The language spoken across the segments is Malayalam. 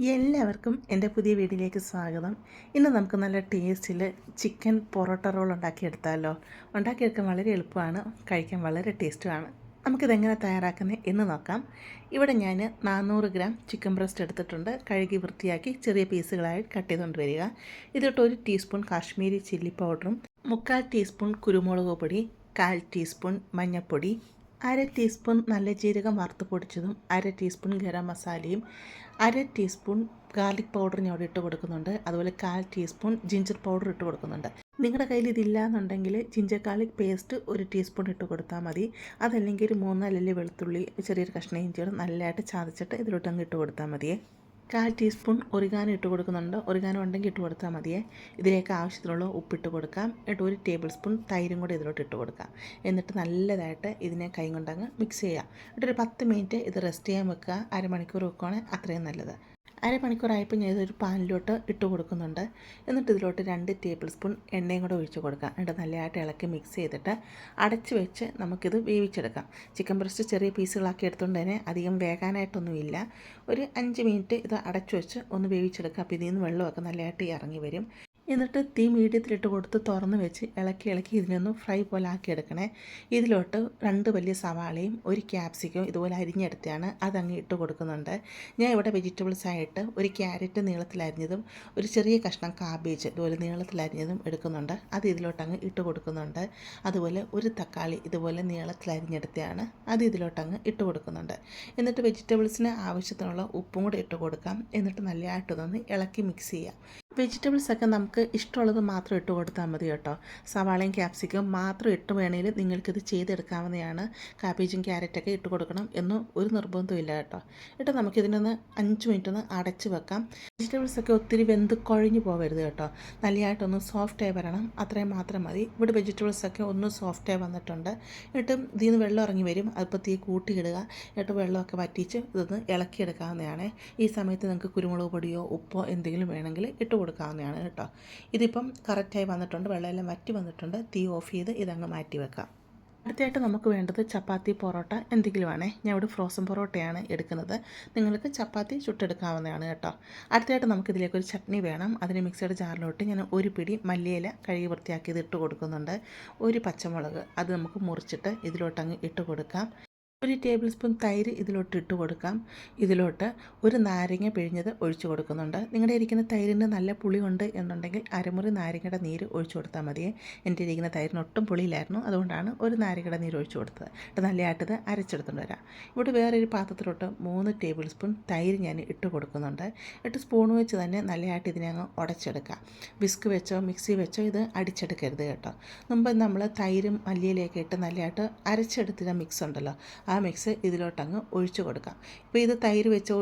എല്ലാവർക്കും എൻ്റെ പുതിയ വീഡിയോയിലേക്ക് സ്വാഗതം. ഇന്ന് നമുക്ക് നല്ല ടേസ്റ്റിൽ ചിക്കൻ പൊറോട്ട റോൾ ഉണ്ടാക്കിയെടുത്താലോ. ഉണ്ടാക്കിയെടുക്കാൻ വളരെ എളുപ്പമാണ്, കഴിക്കാൻ വളരെ ടേസ്റ്റുമാണ്. നമുക്കിതെങ്ങനെ തയ്യാറാക്കുന്നത് എന്ന് നോക്കാം. ഇവിടെ ഞാൻ 400 ഗ്രാം ചിക്കൻ ബ്രസ്റ്റ് എടുത്തിട്ടുണ്ട്. കഴുകി വൃത്തിയാക്കി ചെറിയ പീസുകളായി കട്ട് ചെയ്തുകൊണ്ട് വരിക. ഇതിട്ട് 1 ടീസ്പൂൺ കാശ്മീരി ചില്ലി പൗഡറും 1/4 ടീസ്പൂൺ കുരുമുളക് പൊടി, 1/4 ടീസ്പൂൺ മഞ്ഞൾപ്പൊടി, 1/2 ടീസ്പൂൺ നല്ല ജീരകം വറുത്ത് പൊടിച്ചതും, 1/2 ടീസ്പൂൺ ഗരം മസാലയും, 1/2 ടീസ്പൂൺ ഗാർലിക് പൗഡർ ഞാൻ ഇവിടെ ഇട്ട് കൊടുക്കുന്നുണ്ട്. അതുപോലെ 1/4 ടീസ്പൂൺ ജിഞ്ചർ പൗഡർ ഇട്ട് കൊടുക്കുന്നുണ്ട്. നിങ്ങളുടെ കയ്യിൽ ഇതില്ല എന്നുണ്ടെങ്കിൽ ജിഞ്ചർ ഗാർലിക് പേസ്റ്റ് 1 ടീസ്പൂൺ ഇട്ട് കൊടുത്താൽ മതി. അതല്ലെങ്കിൽ ഒരു 3 അല്ലി വെളുത്തുള്ളി ചെറിയൊരു കഷ്ണം ഇഞ്ചിയോട് നല്ലതായിട്ട് ചതച്ചിട്ട് ഇതിലോട്ട് അങ്ങ് ഇട്ട് കൊടുത്താൽ മതിയേ. 1/4 ടീസ്പൂൺ ഒറിഗാനോ ഇട്ട് കൊടുക്കുന്നുണ്ട്. ഒറിഗാനോ ഉണ്ടെങ്കിൽ ഇട്ട് കൊടുത്താൽ മതിയേ. ഇതിലേക്ക് ആവശ്യത്തിനുള്ള ഉപ്പിട്ട് കൊടുക്കാം. എന്നിട്ട് 1 ടേബിൾ സ്പൂൺ തൈരും കൂടി ഇതിലോട്ട് ഇട്ട് കൊടുക്കാം. എന്നിട്ട് നല്ലതായിട്ട് ഇതിനെ കൈ കൊണ്ടങ്ങ് മിക്സ് ചെയ്യാം. എന്നിട്ടൊരു 10 മിനിറ്റ് ഇത് റെസ്റ്റ് ചെയ്യാൻ വെക്കുക. അരമണിക്കൂർ വെക്കുകയാണെങ്കിൽ അത്രയും നല്ലത്. അരമണിക്കൂറായപ്പോൾ ഞാൻ ഇതൊരു പാനിലോട്ട് ഇട്ട് കൊടുക്കുന്നുണ്ട്. എന്നിട്ട് ഇതിലോട്ട് 2 ടേബിൾ സ്പൂൺ എണ്ണയും കൂടെ ഒഴിച്ച് കൊടുക്കാം. എന്നിട്ട് നല്ലതായിട്ട് ഇളക്കി മിക്സ് ചെയ്തിട്ട് അടച്ച് വെച്ച് നമുക്കിത് വേവിച്ചെടുക്കാം. ചിക്കൻ ബ്രസ്റ്റ് ചെറിയ പീസുകളാക്കി എടുത്തുകൊണ്ട് തന്നെ അധികം വേകാനായിട്ടൊന്നുമില്ല. ഒരു 5 മിനിറ്റ് ഇത് അടച്ചു വെച്ച് ഒന്ന് വേവിച്ചെടുക്കാം. അപ്പോൾ ഇതിൽ നിന്ന് വെള്ളമൊക്കെ നല്ലതായിട്ട് ഇറങ്ങി വരും. എന്നിട്ട് തീ മീഡിയത്തിലിട്ട് കൊടുത്ത് തുറന്ന് വെച്ച് ഇളക്കി ഇതിനൊന്ന് ഫ്രൈ പോലെ ആക്കിയെടുക്കണേ. ഇതിലോട്ട് 2 വലിയ സവാളയും 1 ക്യാപ്സിക്കവും ഇതുപോലെ അരിഞ്ഞെടുത്താണ് അതങ്ങ് ഇട്ട് കൊടുക്കുന്നുണ്ട്. ഞാൻ ഇവിടെ വെജിറ്റബിൾസ് ആയിട്ട് 1 ക്യാരറ്റ് നീളത്തിലരിഞ്ഞതും, ഒരു ചെറിയ കഷ്ണം കാബേജ് ഇതുപോലെ നീളത്തിലരിഞ്ഞതും എടുക്കുന്നുണ്ട്. അത് ഇതിലോട്ടങ്ങ് ഇട്ട് കൊടുക്കുന്നുണ്ട്. അതുപോലെ 1 തക്കാളി ഇതുപോലെ നീളത്തിലരിഞ്ഞെടുത്തതാണ് അത് ഇതിലോട്ടങ്ങ് ഇട്ട് കൊടുക്കുന്നുണ്ട്. എന്നിട്ട് വെജിറ്റബിൾസിന് ആവശ്യത്തിനുള്ള ഉപ്പും കൂടെ ഇട്ട് കൊടുക്കാം. എന്നിട്ട് നല്ലതായിട്ട് ഇതൊന്ന് ഇളക്കി മിക്സ് ചെയ്യാം. വെജിറ്റബിൾസൊക്കെ നമുക്ക് ഇഷ്ടമുള്ളത് മാത്രം ഇട്ട് കൊടുത്താൽ മതി കേട്ടോ. സവാളയും ക്യാപ്സിക്കും മാത്രം ഇട്ട് വേണമെങ്കിൽ നിങ്ങൾക്കിത് ചെയ്തെടുക്കാവുന്നതാണ്. കാബേജും ക്യാരറ്റൊക്കെ ഇട്ട് കൊടുക്കണം എന്ന് ഒരു നിർബന്ധവും ഇല്ല കേട്ടോ. എന്നിട്ട് നമുക്കിതിനൊന്ന് 5 മിനിറ്റ് ഒന്ന് അടച്ച് വെക്കാം. വെജിറ്റബിൾസൊക്കെ ഒത്തിരി വെന്ത് കുഴഞ്ഞു പോകരുത് കേട്ടോ. നല്ലതായിട്ടൊന്ന് സോഫ്റ്റായി വരണം, അത്രയും മാത്രം മതി. ഇവിടെ വെജിറ്റബിൾസൊക്കെ ഒന്ന് സോഫ്റ്റായി വന്നിട്ടുണ്ട്. എന്നിട്ട് ഇതിൽ നിന്ന് വെള്ളം ഇറങ്ങി വരും. അതിപ്പോൾ തീ കൂട്ടിയിടുക. എന്നിട്ട് വെള്ളമൊക്കെ വറ്റിച്ച് ഇതൊന്ന് ഇളക്കിയെടുക്കാവുന്നതാണ്. ഈ സമയത്ത് നിങ്ങൾക്ക് കുരുമുളക് പൊടിയോ ഉപ്പോ എന്തെങ്കിലും വേണമെങ്കിൽ ഇട്ട് കൊടുക്കാവുന്നതാണ് കേട്ടോ. ഇതിപ്പം കറക്റ്റായി വന്നിട്ടുണ്ട്, വെള്ളമെല്ലാം വറ്റി വന്നിട്ടുണ്ട്. തീ ഓഫ് ചെയ്ത് ഇതങ്ങ് മാറ്റി വെക്കാം. അടുത്തായിട്ട് നമുക്ക് വേണ്ടത് ചപ്പാത്തി പൊറോട്ട എന്തെങ്കിലുമാണേ. ഞാൻ ഇവിടെ ഫ്രോസൺ പൊറോട്ടയാണ് എടുക്കുന്നത്. നിങ്ങൾക്ക് ചപ്പാത്തി ചുട്ടെടുക്കാവുന്നതാണ് കേട്ടോ. അടുത്തായിട്ട് നമുക്കിതിലേക്കൊരു ചട്നി വേണം. അതിന് മിക്സിയുടെ ജാറിലോട്ട് ഞാൻ 1 പിടി മല്ലിയില കഴുകി വൃത്തിയാക്കിയത് ഇട്ട് കൊടുക്കുന്നുണ്ട്. 1 പച്ചമുളക് അത് നമുക്ക് മുറിച്ചിട്ട് ഇതിലോട്ടങ്ങ് ഇട്ട് കൊടുക്കാം. 1 ടേബിൾ സ്പൂൺ തൈര് ഇതിലോട്ട് ഇട്ട് കൊടുക്കാം. ഇതിലോട്ട് 1 നാരങ്ങ പിഴിഞ്ഞത് ഒഴിച്ചു കൊടുക്കുന്നുണ്ട്. നിങ്ങളുടെ ഇരിക്കുന്ന തൈരിന് നല്ല പുളിയുണ്ട് എന്നുണ്ടെങ്കിൽ അരമുറി നാരങ്ങയുടെ നീര് ഒഴിച്ചു കൊടുത്താൽ മതിയേ. എൻ്റെ ഇരിക്കുന്ന തൈരിന് ഒട്ടും പുളിയില്ലായിരുന്നു, അതുകൊണ്ടാണ് 1 നാരങ്ങയുടെ നീര് ഒഴിച്ചു കൊടുത്തത്. എന്നിട്ട് നല്ലതായിട്ടത് അരച്ചെടുത്തുകൊണ്ട് വരാം. ഇവിടെ വേറൊരു പാത്രത്തിലോട്ട് 3 ടേബിൾ സ്പൂൺ തൈര് ഞാൻ ഇട്ട് കൊടുക്കുന്നുണ്ട്. എന്നിട്ട് സ്പൂൺ വെച്ച് തന്നെ നല്ലതായിട്ട് ഇതിനെ അങ്ങ് ഉടച്ചെടുക്കാം. വിസ്ക് വെച്ചോ മിക്സി വെച്ചോ ഇത് അടിച്ചെടുക്കരുത് കേട്ടോ. മുമ്പ് നമ്മൾ തൈരും മല്ലിയിലേക്ക് ഇട്ട് നല്ലതായിട്ട് അരച്ചെടുത്തിട്ട് മിക്സ് ഉണ്ടല്ലോ, ആ മിക്സ് ഇതിലോട്ടങ്ങ് ഒഴിച്ചു കൊടുക്കാം. ഇപ്പോൾ ഇത് തൈര് വെച്ച്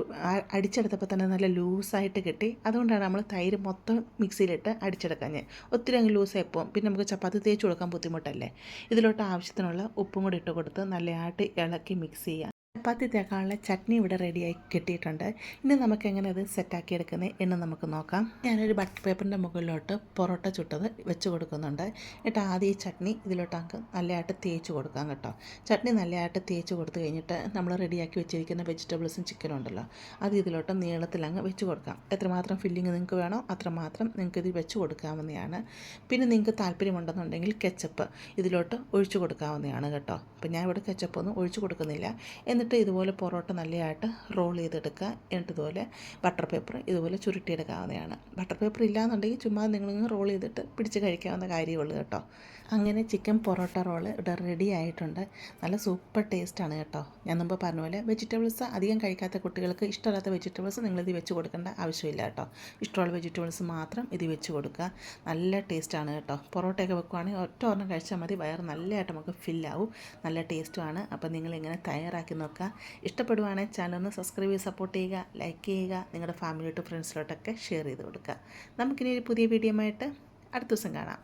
അടിച്ചെടുത്തപ്പോൾ തന്നെ നല്ല ലൂസായിട്ട് കിട്ടി. അതുകൊണ്ടാണ് നമ്മൾ തൈര് മൊത്തം മിക്സിയിലിട്ട് അടിച്ചെടുക്കാൻ. ഒത്തിരി അങ്ങ് ലൂസായി പോകും, പിന്നെ നമുക്ക് ചപ്പാത്തി തേച്ച് കൊടുക്കാൻ ബുദ്ധിമുട്ടല്ലേ. ഇതിലോട്ട് ആവശ്യത്തിനുള്ള ഉപ്പും കൂടി ഇട്ട് കൊടുത്ത് നല്ലതായിട്ട് ഇളക്കി മിക്സ് ചെയ്യുക. ചപ്പാത്തി തേക്കാനുള്ള ചട്നി ഇവിടെ റെഡിയായി കിട്ടിയിട്ടുണ്ട്. ഇനി നമുക്ക് എങ്ങനെ അത് സെറ്റാക്കി എടുക്കുന്നത് എന്ന് നമുക്ക് നോക്കാം. ഞാനൊരു ബട്ടർ പേപ്പറിൻ്റെ മുകളിലോട്ട് പൊറോട്ട ചുട്ടത് വെച്ച് കൊടുക്കുന്നുണ്ട്. എന്നിട്ട് ആദ്യം ഈ ചട്നി ഇതിലോട്ട് നമുക്ക് നല്ലതായിട്ട് തേച്ച് കൊടുക്കാം കേട്ടോ. ചട്നി നല്ലതായിട്ട് തേച്ച് കൊടുത്തു കഴിഞ്ഞിട്ട് നമ്മൾ റെഡിയാക്കി വെച്ചിരിക്കുന്ന വെജിറ്റബിൾസും ചിക്കനും ഉണ്ടല്ലോ, അത് ഇതിലോട്ട് നീളത്തിലങ്ങ് വെച്ച് കൊടുക്കാം. എത്രമാത്രം ഫില്ലിങ് നിങ്ങൾക്ക് വേണോ അത്രമാത്രം നിങ്ങൾക്ക് ഇത് വെച്ച് കൊടുക്കാവുന്നതാണ്. പിന്നെ നിങ്ങൾക്ക് താല്പര്യമുണ്ടെന്നുണ്ടെങ്കിൽ കെച്ചപ്പ് ഇതിലോട്ട് ഒഴിച്ചു കൊടുക്കാവുന്നതാണ് കേട്ടോ. അപ്പോൾ ഞാൻ ഇവിടെ കെച്ചപ്പൊന്നും ഒഴിച്ചു കൊടുക്കുന്നില്ല. എന്നിട്ട് ഇതുപോലെ പൊറോട്ട നല്ലതായിട്ട് റോൾ ചെയ്തെടുക്കുക. എന്നിട്ട് ഇതുപോലെ ബട്ടർ പേപ്പർ ഇതുപോലെ ചുരുട്ടിയെടുക്കാവുന്നതാണ്. ബട്ടർ പേപ്പർ ഇല്ലയെന്നുണ്ടെങ്കിൽ ചുമ്മാ നിങ്ങളിങ്ങ് റോൾ ചെയ്തിട്ട് പിടിച്ച് കഴിക്കാവുന്ന കാര്യമുള്ളൂ കേട്ടോ. അങ്ങനെ ചിക്കൻ പൊറോട്ട റോള് ഇവിടെ റെഡി ആയിട്ടുണ്ട്. നല്ല സൂപ്പർ ടേസ്റ്റാണ് കേട്ടോ. ഞാൻ മുമ്പ് പറഞ്ഞ പോലെ വെജിറ്റബിൾസ് അധികം കഴിക്കാത്ത കുട്ടികൾക്ക് ഇഷ്ടമില്ലാത്ത വെജിറ്റബിൾസ് നിങ്ങളിത് വെച്ച് കൊടുക്കേണ്ട ആവശ്യമില്ല കേട്ടോ. ഇഷ്ടമുള്ള വെജിറ്റബിൾസ് മാത്രം ഇത് വെച്ച് കൊടുക്കുക. നല്ല ടേസ്റ്റാണ് കേട്ടോ. പൊറോട്ടയൊക്കെ വെക്കുവാണെങ്കിൽ ഒറ്റ ഒരെണ്ണം കഴിച്ചാൽ മതി, വയറ് നല്ലതായിട്ട് നമുക്ക് ഫില്ലാവും. നല്ല ടേസ്റ്റുമാണ്. അപ്പോൾ നിങ്ങളിങ്ങനെ തയ്യാറാക്കി നോക്കുക. ഇഷ്ടപ്പെടുവാണെങ്കിൽ ചാനലൊന്ന് സബ്സ്ക്രൈബ് ചെയ്ത് സപ്പോർട്ട് ചെയ്യുക, ലൈക്ക് ചെയ്യുക, നിങ്ങളുടെ ഫാമിലിയോട്ട് ഫ്രണ്ട്സിലോട്ടൊക്കെ ഷെയർ ചെയ്ത് കൊടുക്കുക. നമുക്കിനി ഒരു പുതിയ വീഡിയോ ആയിട്ട് അടുത്ത ദിവസം കാണാം.